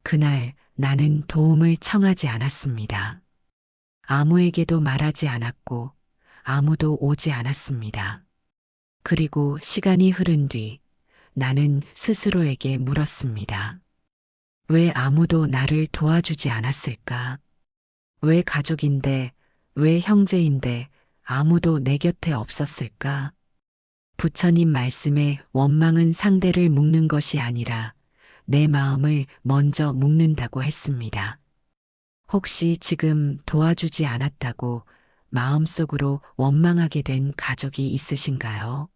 그날 나는 도움을 청하지 않았습니다. 아무에게도 말하지 않았고 아무도 오지 않았습니다. 그리고 시간이 흐른 뒤 나는 스스로에게 물었습니다. 왜 아무도 나를 도와주지 않았을까? 왜 가족인데, 왜 형제인데 아무도 내 곁에 없었을까? 부처님 말씀에 원망은 상대를 묶는 것이 아니라 내 마음을 먼저 묶는다고 했습니다. 혹시 지금 도와주지 않았다고 마음속으로 원망하게 된 가족이 있으신가요?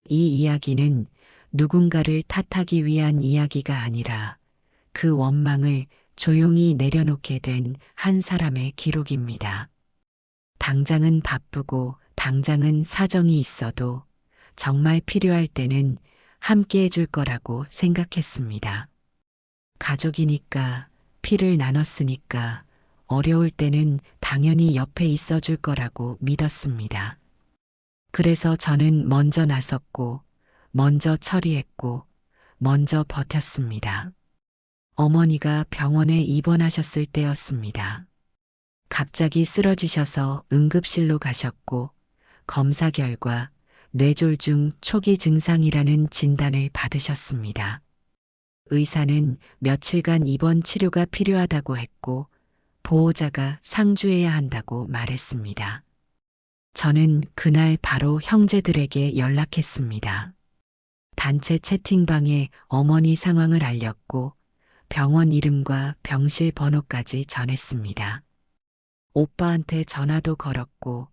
이 이야기는 누군가를 탓하기 위한 이야기가 아니라 그 원망을 조용히 내려놓게 된 한 사람의 기록입니다. 당장은 바쁘고 당장은 사정이 있어도 정말 필요할 때는 함께 해줄 거라고 생각했습니다. 가족이니까, 피를 나눴으니까 어려울 때는 당연히 옆에 있어 줄 거라고 믿었습니다. 그래서 저는 먼저 나섰고, 먼저 처리했고, 먼저 버텼습니다. 어머니가 병원에 입원하셨을 때였습니다. 갑자기 쓰러지셔서 응급실로 가셨고, 검사 결과 뇌졸중 초기 증상이라는 진단을 받으셨습니다. 의사는 며칠간 입원 치료가 필요하다고 했고, 보호자가 상주해야 한다고 말했습니다. 저는 그날 바로 형제들에게 연락했습니다. 단체 채팅방에 어머니 상황을 알렸고, 병원 이름과 병실 번호까지 전했습니다. 오빠한테 전화도 걸었고,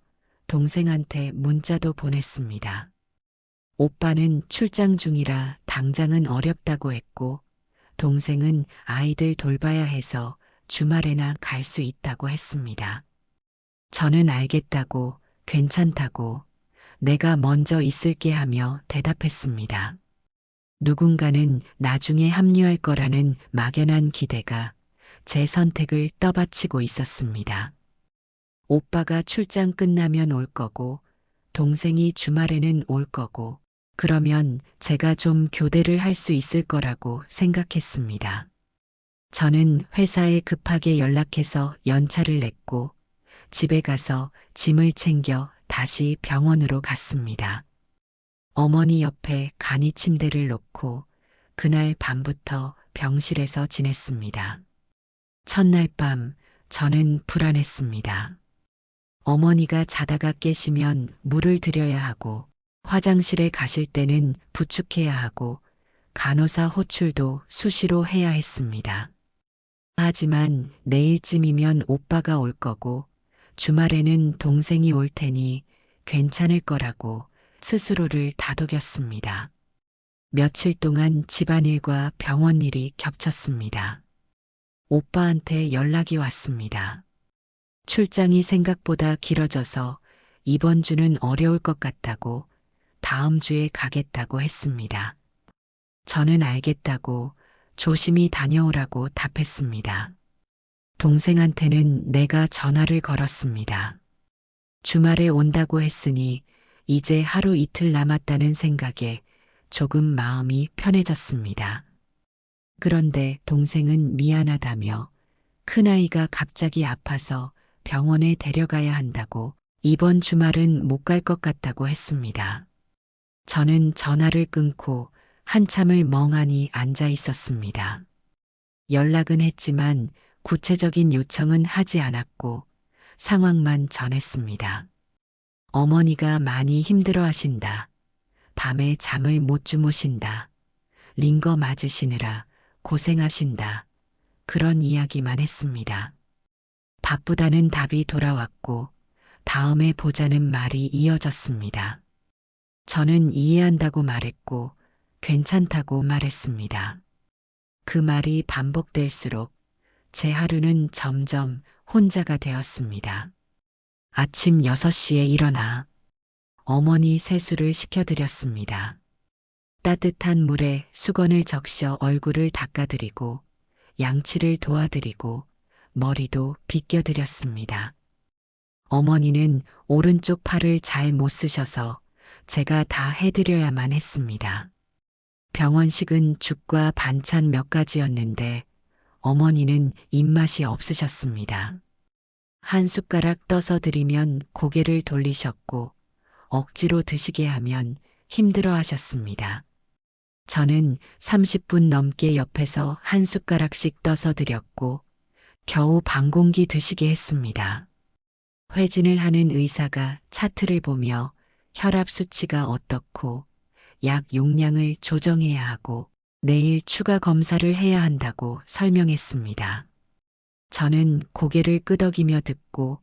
동생한테 문자도 보냈습니다. 오빠는 출장 중이라 당장은 어렵다고 했고, 동생은 아이들 돌봐야 해서 주말에나 갈 수 있다고 했습니다. 저는 알겠다고, 괜찮다고, 내가 먼저 있을게 하며 대답했습니다. 누군가는 나중에 합류할 거라는 막연한 기대가 제 선택을 떠받치고 있었습니다. 오빠가 출장 끝나면 올 거고, 동생이 주말에는 올 거고, 그러면 제가 좀 교대를 할 수 있을 거라고 생각했습니다. 저는 회사에 급하게 연락해서 연차를 냈고, 집에 가서 짐을 챙겨 다시 병원으로 갔습니다. 어머니 옆에 간이 침대를 놓고 그날 밤부터 병실에서 지냈습니다. 첫날 밤 저는 불안했습니다. 어머니가 자다가 깨시면 물을 드려야 하고, 화장실에 가실 때는 부축해야 하고, 간호사 호출도 수시로 해야 했습니다. 하지만 내일쯤이면 오빠가 올 거고, 주말에는 동생이 올 테니 괜찮을 거라고 스스로를 다독였습니다. 며칠 동안 집안일과 병원 일이 겹쳤습니다. 오빠한테 연락이 왔습니다. 출장이 생각보다 길어져서 이번 주는 어려울 것 같다고, 다음 주에 가겠다고 했습니다. 저는 알겠다고, 조심히 다녀오라고 답했습니다. 동생한테는 내가 전화를 걸었습니다. 주말에 온다고 했으니 이제 하루 이틀 남았다는 생각에 조금 마음이 편해졌습니다. 그런데 동생은 미안하다며 큰아이가 갑자기 아파서 병원에 데려가야 한다고, 이번 주말은 못 갈 것 같다고 했습니다. 저는 전화를 끊고 한참을 멍하니 앉아 있었습니다. 연락은 했지만 구체적인 요청은 하지 않았고 상황만 전했습니다. 어머니가 많이 힘들어 하신다. 밤에 잠을 못 주무신다. 링거 맞으시느라 고생하신다. 그런 이야기만 했습니다. 바쁘다는 답이 돌아왔고 다음에 보자는 말이 이어졌습니다. 저는 이해한다고 말했고 괜찮다고 말했습니다. 그 말이 반복될수록 제 하루는 점점 혼자가 되었습니다. 아침 6시에 일어나 어머니 세수를 시켜드렸습니다. 따뜻한 물에 수건을 적셔 얼굴을 닦아드리고 양치를 도와드리고 머리도 빗겨드렸습니다. 어머니는 오른쪽 팔을 잘 못 쓰셔서 제가 다 해드려야만 했습니다. 병원식은 죽과 반찬 몇 가지였는데 어머니는 입맛이 없으셨습니다. 한 숟가락 떠서 드리면 고개를 돌리셨고 억지로 드시게 하면 힘들어 하셨습니다. 저는 30분 넘게 옆에서 한 숟가락씩 떠서 드렸고 겨우 반 공기 드시게 했습니다. 회진을 하는 의사가 차트를 보며 혈압 수치가 어떻고 약 용량을 조정해야 하고 내일 추가 검사를 해야 한다고 설명했습니다. 저는 고개를 끄덕이며 듣고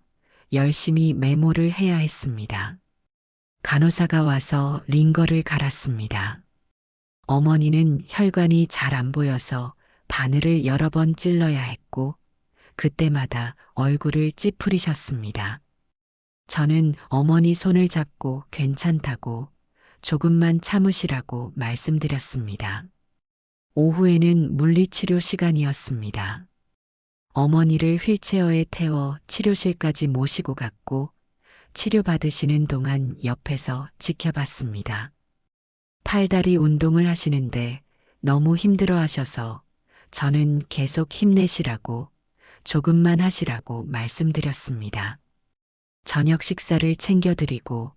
열심히 메모를 해야 했습니다. 간호사가 와서 링거를 갈았습니다. 어머니는 혈관이 잘 안 보여서 바늘을 여러 번 찔러야 했고 그때마다 얼굴을 찌푸리셨습니다. 저는 어머니 손을 잡고 괜찮다고 조금만 참으시라고 말씀드렸습니다. 오후에는 물리치료 시간이었습니다. 어머니를 휠체어에 태워 치료실까지 모시고 갔고 치료받으시는 동안 옆에서 지켜봤습니다. 팔다리 운동을 하시는데 너무 힘들어 하셔서 저는 계속 힘내시라고 조금만 하시라고 말씀드렸습니다. 저녁 식사를 챙겨드리고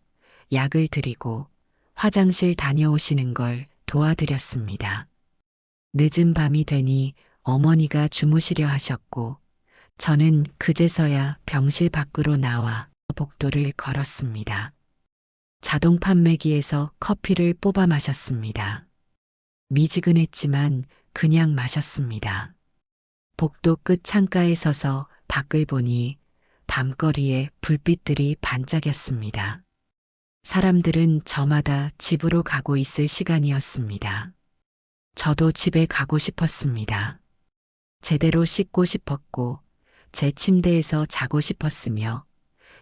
약을 드리고 화장실 다녀오시는 걸 도와드렸습니다. 늦은 밤이 되니 어머니가 주무시려 하셨고 저는 그제서야 병실 밖으로 나와 복도를 걸었습니다. 자동 판매기에서 커피를 뽑아 마셨습니다. 미지근했지만 그냥 마셨습니다. 복도 끝 창가에 서서 밖을 보니 밤거리에 불빛들이 반짝였습니다. 사람들은 저마다 집으로 가고 있을 시간이었습니다. 저도 집에 가고 싶었습니다. 제대로 씻고 싶었고 제 침대에서 자고 싶었으며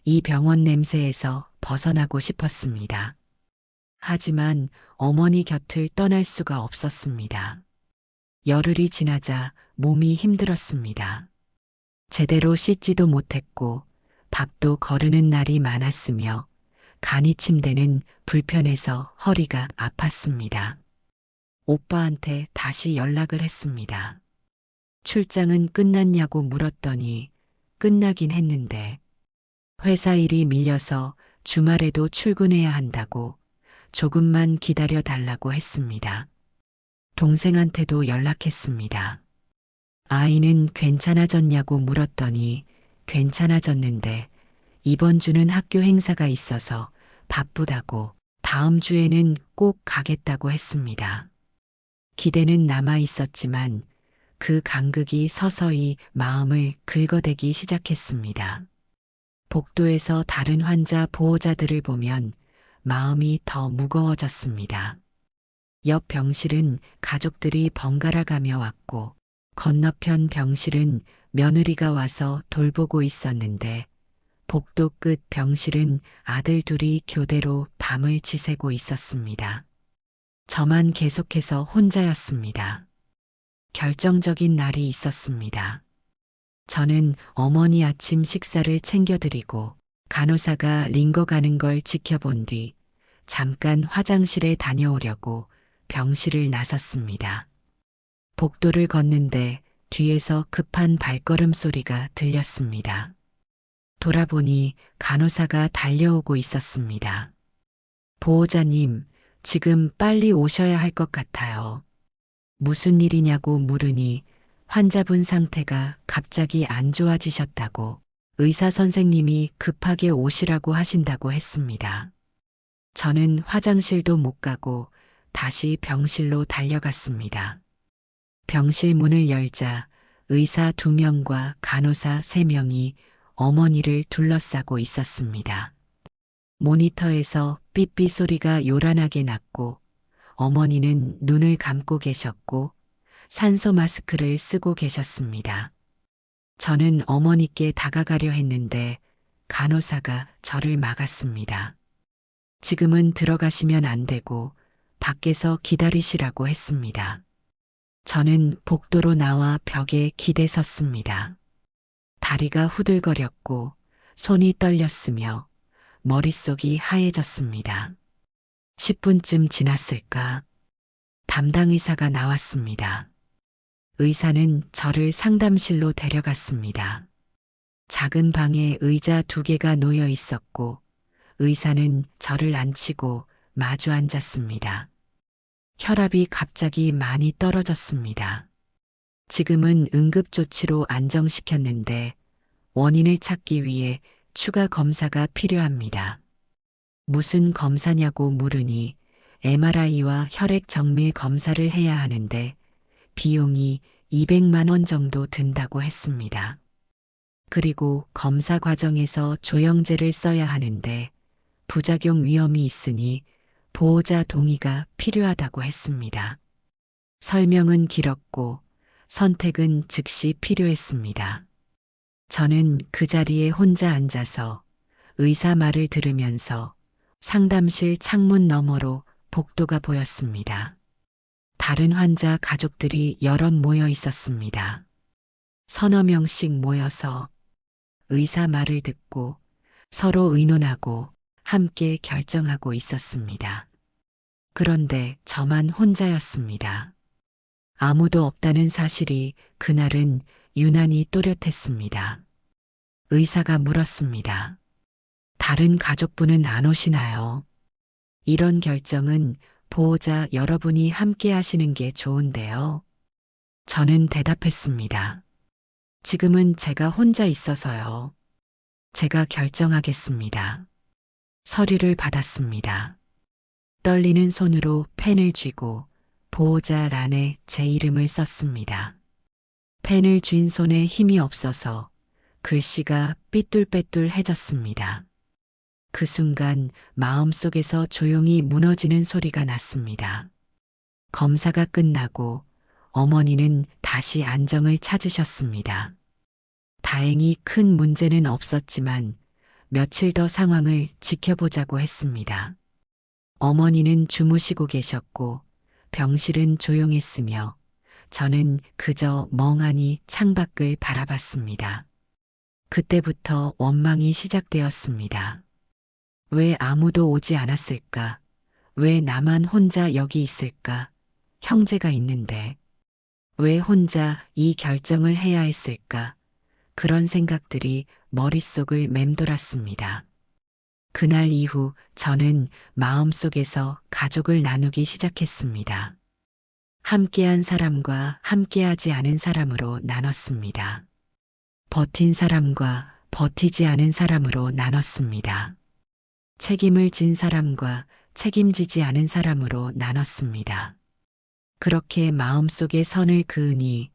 이 병원 냄새에서 벗어나고 싶었습니다. 하지만 어머니 곁을 떠날 수가 없었습니다. 열흘이 지나자 몸이 힘들었습니다. 제대로 씻지도 못했고 밥도 거르는 날이 많았으며 간이 침대는 불편해서 허리가 아팠습니다. 오빠한테 다시 연락을 했습니다. 출장은 끝났냐고 물었더니 끝나긴 했는데 회사 일이 밀려서 주말에도 출근해야 한다고 조금만 기다려 달라고 했습니다. 동생한테도 연락했습니다. 아이는 괜찮아졌냐고 물었더니 괜찮아졌는데 이번 주는 학교 행사가 있어서 바쁘다고 다음 주에는 꼭 가겠다고 했습니다. 기대는 남아 있었지만 그 간극이 서서히 마음을 긁어대기 시작했습니다. 복도에서 다른 환자 보호자들을 보면 마음이 더 무거워졌습니다. 옆 병실은 가족들이 번갈아 가며 왔고 건너편 병실은 며느리가 와서 돌보고 있었는데 복도 끝 병실은 아들 둘이 교대로 밤을 지새고 있었습니다. 저만 계속해서 혼자였습니다. 결정적인 날이 있었습니다. 저는 어머니 아침 식사를 챙겨드리고 간호사가 링거 가는 걸 지켜본 뒤 잠깐 화장실에 다녀오려고 병실을 나섰습니다. 복도를 걷는데 뒤에서 급한 발걸음 소리가 들렸습니다. 돌아보니 간호사가 달려오고 있었습니다. 보호자님, 지금 빨리 오셔야 할 것 같아요. 무슨 일이냐고 물으니 환자분 상태가 갑자기 안 좋아지셨다고 의사 선생님이 급하게 오시라고 하신다고 했습니다. 저는 화장실도 못 가고 다시 병실로 달려갔습니다. 병실 문을 열자 의사 2명과 간호사 3명이 어머니를 둘러싸고 있었습니다. 모니터에서 삐삐 소리가 요란하게 났고 어머니는 눈을 감고 계셨고 산소 마스크를 쓰고 계셨습니다. 저는 어머니께 다가가려 했는데 간호사가 저를 막았습니다. 지금은 들어가시면 안 되고 밖에서 기다리시라고 했습니다. 저는 복도로 나와 벽에 기대 섰습니다. 다리가 후들거렸고 손이 떨렸으며 머릿속이 하얘졌습니다. 10분쯤 지났을까? 담당 의사가 나왔습니다. 의사는 저를 상담실로 데려갔습니다. 작은 방에 의자 2개가 놓여 있었고 의사는 저를 앉히고 마주 앉았습니다. 혈압이 갑자기 많이 떨어졌습니다. 지금은 응급조치로 안정시켰는데 원인을 찾기 위해 추가 검사가 필요합니다. 무슨 검사냐고 물으니 MRI와 혈액 정밀 검사를 해야 하는데 비용이 200만 원 정도 든다고 했습니다. 그리고 검사 과정에서 조영제를 써야 하는데 부작용 위험이 있으니 보호자 동의가 필요하다고 했습니다. 설명은 길었고 선택은 즉시 필요했습니다. 저는 그 자리에 혼자 앉아서 의사 말을 들으면서 상담실 창문 너머로 복도가 보였습니다. 다른 환자 가족들이 여럿 모여 있었습니다. 서너 명씩 모여서 의사 말을 듣고 서로 의논하고 함께 결정하고 있었습니다. 그런데 저만 혼자였습니다. 아무도 없다는 사실이 그날은 유난히 또렷했습니다. 의사가 물었습니다. 다른 가족분은 안 오시나요? 이런 결정은 보호자 여러분이 함께 하시는 게 좋은데요. 저는 대답했습니다. 지금은 제가 혼자 있어서요. 제가 결정하겠습니다. 서류를 받았습니다. 떨리는 손으로 펜을 쥐고 보호자 란에 제 이름을 썼습니다. 펜을 쥔 손에 힘이 없어서 글씨가 삐뚤빼뚤해졌습니다. 그 순간 마음속에서 조용히 무너지는 소리가 났습니다. 검사가 끝나고 어머니는 다시 안정을 찾으셨습니다. 다행히 큰 문제는 없었지만 며칠 더 상황을 지켜보자고 했습니다. 어머니는 주무시고 계셨고 병실은 조용했으며 저는 그저 멍하니 창밖을 바라봤습니다. 그때부터 원망이 시작되었습니다. 왜 아무도 오지 않았을까? 왜 나만 혼자 여기 있을까? 형제가 있는데. 왜 혼자 이 결정을 해야 했을까? 그런 생각들이 머릿속을 맴돌았습니다. 그날 이후 저는 마음속에서 가족을 나누기 시작했습니다. 함께한 사람과 함께하지 않은 사람으로 나눴습니다. 버틴 사람과 버티지 않은 사람으로 나눴습니다. 책임을 진 사람과 책임지지 않은 사람으로 나눴습니다. 그렇게 마음속에 선을 그으니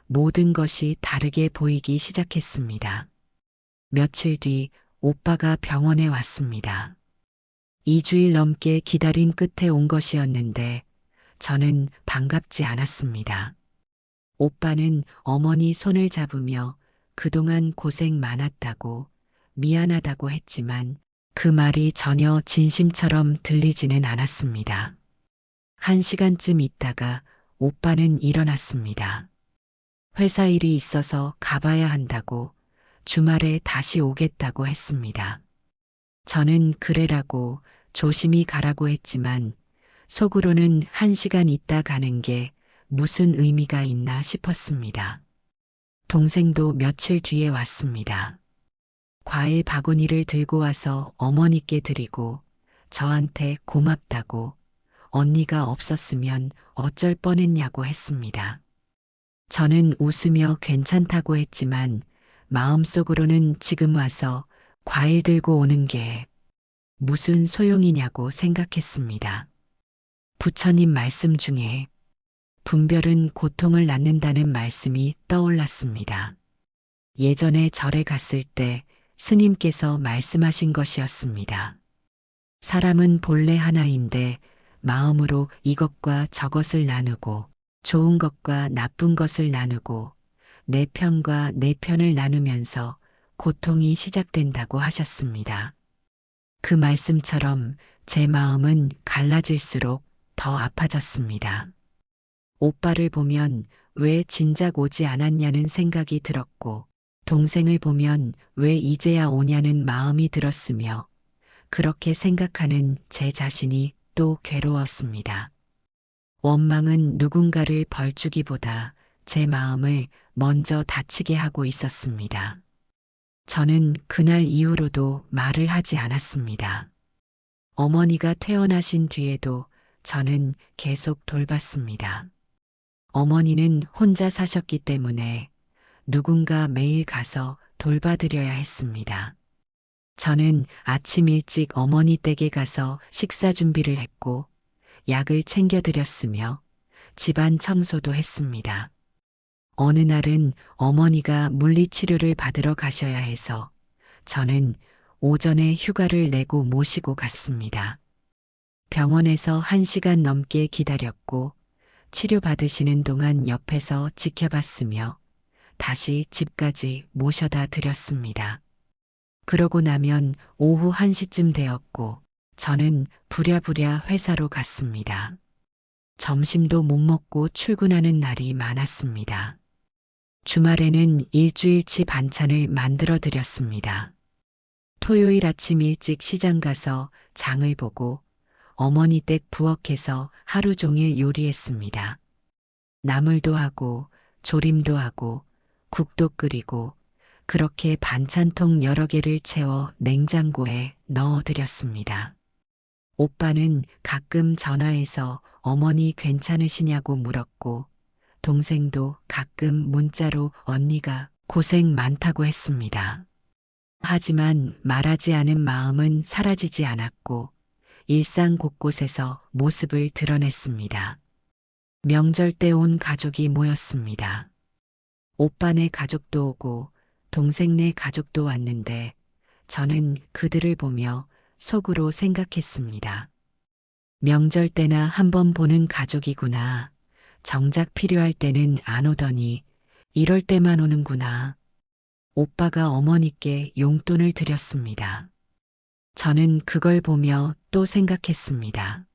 모든 것이 다르게 보이기 시작했습니다. 며칠 뒤 오빠가 병원에 왔습니다. 2주일 넘게 기다린 끝에 온 것이었는데 저는 반갑지 않았습니다. 오빠는 어머니 손을 잡으며 그동안 고생 많았다고 미안하다고 했지만 그 말이 전혀 진심처럼 들리지는 않았습니다. 1시간쯤 있다가 오빠는 일어났습니다. 회사 일이 있어서 가봐야 한다고 주말에 다시 오겠다고 했습니다. 저는 그래라고 조심히 가라고 했지만 속으로는 1시간 있다 가는 게 무슨 의미가 있나 싶었습니다. 동생도 며칠 뒤에 왔습니다. 과일 바구니를 들고 와서 어머니께 드리고 저한테 고맙다고 언니가 없었으면 어쩔 뻔했냐고 했습니다. 저는 웃으며 괜찮다고 했지만 마음속으로는 지금 와서 과일 들고 오는 게 무슨 소용이냐고 생각했습니다. 부처님 말씀 중에 분별은 고통을 낳는다는 말씀이 떠올랐습니다. 예전에 절에 갔을 때 스님께서 말씀하신 것이었습니다. 사람은 본래 하나인데 마음으로 이것과 저것을 나누고 좋은 것과 나쁜 것을 나누고 내 편과 내 편을 나누면서 고통이 시작된다고 하셨습니다. 그 말씀처럼 제 마음은 갈라질수록 더 아파졌습니다. 오빠를 보면 왜 진작 오지 않았냐는 생각이 들었고 동생을 보면 왜 이제야 오냐는 마음이 들었으며 그렇게 생각하는 제 자신이 또 괴로웠습니다. 원망은 누군가를 벌주기보다 제 마음을 먼저 다치게 하고 있었습니다. 저는 그날 이후로도 말을 하지 않았습니다. 어머니가 퇴원하신 뒤에도 저는 계속 돌봤습니다. 어머니는 혼자 사셨기 때문에 누군가 매일 가서 돌봐드려야 했습니다. 저는 아침 일찍 어머니 댁에 가서 식사 준비를 했고 약을 챙겨드렸으며 집안 청소도 했습니다. 어느 날은 어머니가 물리치료를 받으러 가셔야 해서 저는 오전에 휴가를 내고 모시고 갔습니다. 병원에서 1시간 넘게 기다렸고 치료받으시는 동안 옆에서 지켜봤으며 다시 집까지 모셔다 드렸습니다. 그러고 나면 오후 1시쯤 되었고 저는 부랴부랴 회사로 갔습니다. 점심도 못 먹고 출근하는 날이 많았습니다. 주말에는 일주일치 반찬을 만들어 드렸습니다. 토요일 아침 일찍 시장 가서 장을 보고 어머니 댁 부엌에서 하루 종일 요리했습니다. 나물도 하고 조림도 하고 국도 끓이고 그렇게 반찬통 여러 개를 채워 냉장고에 넣어드렸습니다. 오빠는 가끔 전화해서 어머니 괜찮으시냐고 물었고 동생도 가끔 문자로 언니가 고생 많다고 했습니다. 하지만 말하지 않은 마음은 사라지지 않았고 일상 곳곳에서 모습을 드러냈습니다. 명절 때 온 가족이 모였습니다. 오빠네 가족도 오고 동생네 가족도 왔는데 저는 그들을 보며 속으로 생각했습니다. 명절 때나 한번 보는 가족이구나. 정작 필요할 때는 안 오더니 이럴 때만 오는구나. 오빠가 어머니께 용돈을 드렸습니다. 저는 그걸 보며 또 생각했습니다.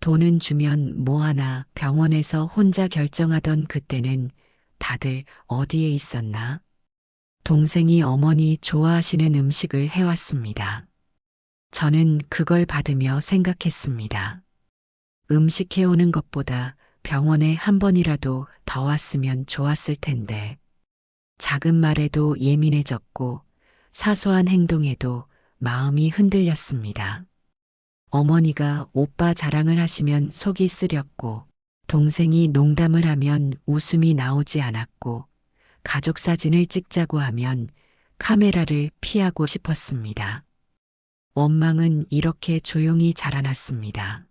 돈은 주면 뭐하나 병원에서 혼자 결정하던 그때는 다들 어디에 있었나? 동생이 어머니 좋아하시는 음식을 해왔습니다. 저는 그걸 받으며 생각했습니다. 음식 해오는 것보다 병원에 한 번이라도 더 왔으면 좋았을 텐데. 작은 말에도 예민해졌고 사소한 행동에도 마음이 흔들렸습니다. 어머니가 오빠 자랑을 하시면 속이 쓰렸고 동생이 농담을 하면 웃음이 나오지 않았고 가족 사진을 찍자고 하면 카메라를 피하고 싶었습니다. 원망은 이렇게 조용히 자라났습니다.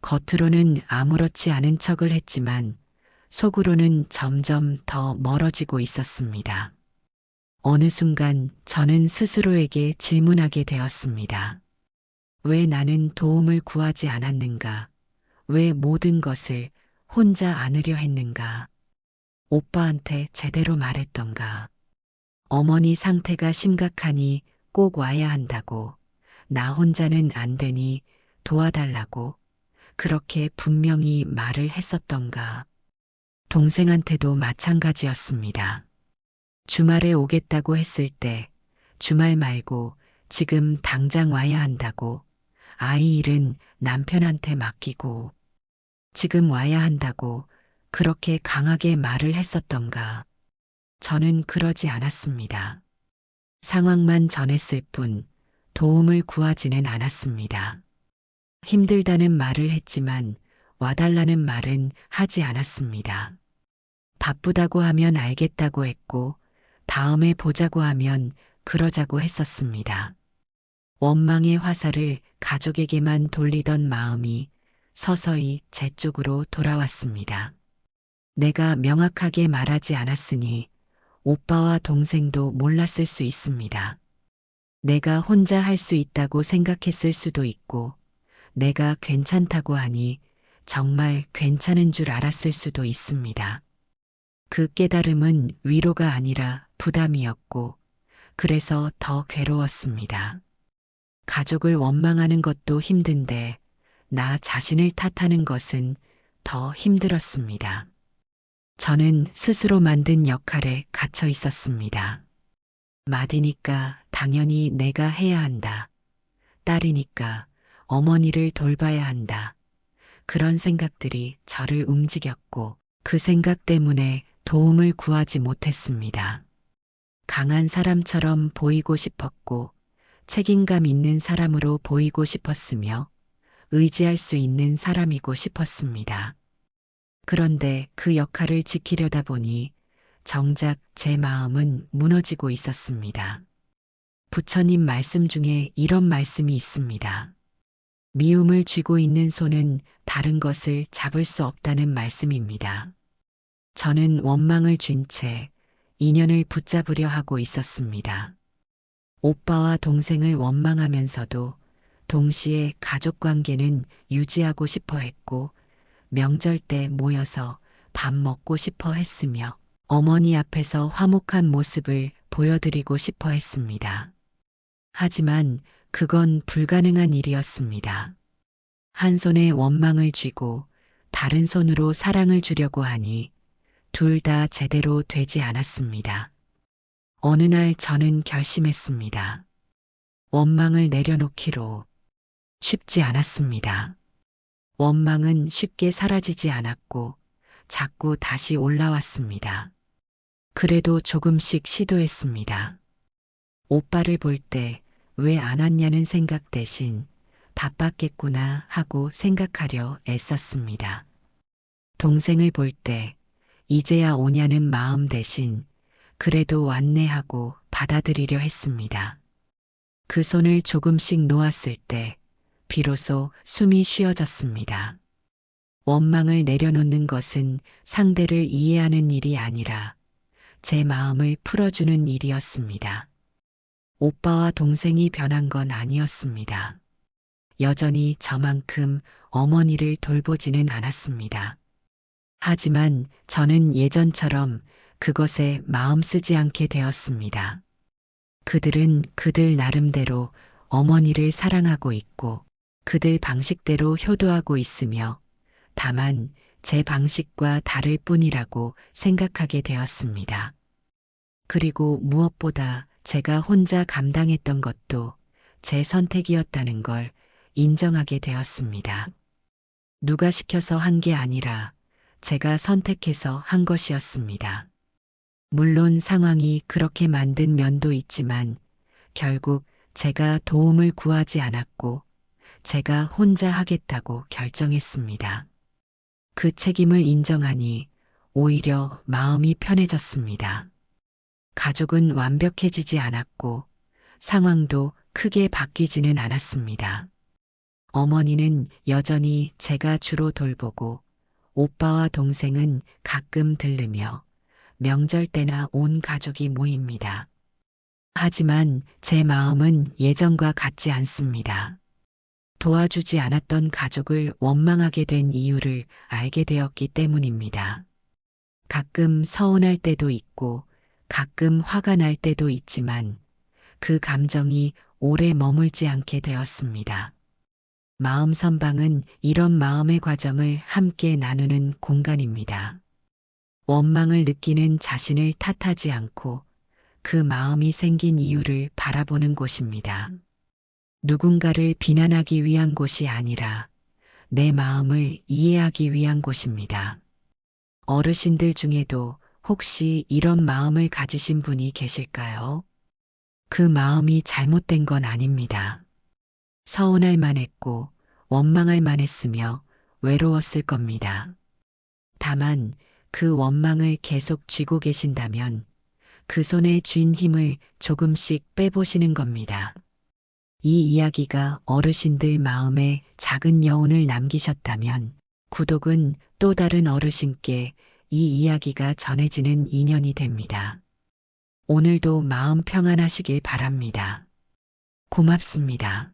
겉으로는 아무렇지 않은 척을 했지만 속으로는 점점 더 멀어지고 있었습니다. 어느 순간 저는 스스로에게 질문하게 되었습니다. 왜 나는 도움을 구하지 않았는가? 왜 모든 것을 혼자 안으려 했는가? 오빠한테 제대로 말했던가? 어머니 상태가 심각하니 꼭 와야 한다고, 나 혼자는 안 되니 도와달라고 그렇게 분명히 말을 했었던가? 동생한테도 마찬가지였습니다. 주말에 오겠다고 했을 때 주말 말고 지금 당장 와야 한다고, 아이 일은 남편한테 맡기고 지금 와야 한다고 그렇게 강하게 말을 했었던가. 저는 그러지 않았습니다. 상황만 전했을 뿐 도움을 구하지는 않았습니다. 힘들다는 말을 했지만 와달라는 말은 하지 않았습니다. 바쁘다고 하면 알겠다고 했고 다음에 보자고 하면 그러자고 했었습니다. 원망의 화살을 가족에게만 돌리던 마음이 서서히 제 쪽으로 돌아왔습니다. 내가 명확하게 말하지 않았으니 오빠와 동생도 몰랐을 수 있습니다. 내가 혼자 할 수 있다고 생각했을 수도 있고 내가 괜찮다고 하니 정말 괜찮은 줄 알았을 수도 있습니다. 그 깨달음은 위로가 아니라 부담이었고 그래서 더 괴로웠습니다. 가족을 원망하는 것도 힘든데 나 자신을 탓하는 것은 더 힘들었습니다. 저는 스스로 만든 역할에 갇혀 있었습니다. 맏이니까 당연히 내가 해야 한다. 딸이니까 어머니를 돌봐야 한다. 그런 생각들이 저를 움직였고 그 생각 때문에 도움을 구하지 못했습니다. 강한 사람처럼 보이고 싶었고 책임감 있는 사람으로 보이고 싶었으며 의지할 수 있는 사람이고 싶었습니다. 그런데 그 역할을 지키려다 보니 정작 제 마음은 무너지고 있었습니다. 부처님 말씀 중에 이런 말씀이 있습니다. 미움을 쥐고 있는 손은 다른 것을 잡을 수 없다는 말씀입니다. 저는 원망을 쥔 채 인연을 붙잡으려 하고 있었습니다. 오빠와 동생을 원망하면서도 동시에 가족 관계는 유지하고 싶어 했고 명절 때 모여서 밥 먹고 싶어 했으며 어머니 앞에서 화목한 모습을 보여드리고 싶어 했습니다. 하지만 그건 불가능한 일이었습니다. 한 손에 원망을 쥐고 다른 손으로 사랑을 주려고 하니 둘 다 제대로 되지 않았습니다. 어느 날 저는 결심했습니다. 원망을 내려놓기로. 쉽지 않았습니다. 원망은 쉽게 사라지지 않았고 자꾸 다시 올라왔습니다. 그래도 조금씩 시도했습니다. 오빠를 볼 때 왜 안 왔냐는 생각 대신 바빴겠구나 하고 생각하려 애썼습니다. 동생을 볼 때 이제야 오냐는 마음 대신 그래도 왔네 하고 받아들이려 했습니다. 그 손을 조금씩 놓았을 때 비로소 숨이 쉬어졌습니다. 원망을 내려놓는 것은 상대를 이해하는 일이 아니라 제 마음을 풀어주는 일이었습니다. 오빠와 동생이 변한 건 아니었습니다. 여전히 저만큼 어머니를 돌보지는 않았습니다. 하지만 저는 예전처럼 그것에 마음 쓰지 않게 되었습니다. 그들은 그들 나름대로 어머니를 사랑하고 있고 그들 방식대로 효도하고 있으며 다만 제 방식과 다를 뿐이라고 생각하게 되었습니다. 그리고 무엇보다 제가 혼자 감당했던 것도 제 선택이었다는 걸 인정하게 되었습니다. 누가 시켜서 한 게 아니라 제가 선택해서 한 것이었습니다. 물론 상황이 그렇게 만든 면도 있지만 결국 제가 도움을 구하지 않았고 제가 혼자 하겠다고 결정했습니다. 그 책임을 인정하니 오히려 마음이 편해졌습니다. 가족은 완벽해지지 않았고 상황도 크게 바뀌지는 않았습니다. 어머니는 여전히 제가 주로 돌보고 오빠와 동생은 가끔 들르며 명절 때나 온 가족이 모입니다. 하지만 제 마음은 예전과 같지 않습니다. 도와주지 않았던 가족을 원망하게 된 이유를 알게 되었기 때문입니다. 가끔 서운할 때도 있고 가끔 화가 날 때도 있지만 그 감정이 오래 머물지 않게 되었습니다. 마음 선방은 이런 마음의 과정을 함께 나누는 공간입니다. 원망을 느끼는 자신을 탓하지 않고 그 마음이 생긴 이유를 바라보는 곳입니다. 누군가를 비난하기 위한 곳이 아니라 내 마음을 이해하기 위한 곳입니다. 어르신들 중에도 혹시 이런 마음을 가지신 분이 계실까요? 그 마음이 잘못된 건 아닙니다. 서운할 만했고 원망할 만했으며 외로웠을 겁니다. 다만 그 원망을 계속 쥐고 계신다면 그 손에 쥔 힘을 조금씩 빼보시는 겁니다. 이 이야기가 어르신들 마음에 작은 여운을 남기셨다면 구독은 또 다른 어르신께 이 이야기가 전해지는 인연이 됩니다. 오늘도 마음 평안하시길 바랍니다. 고맙습니다.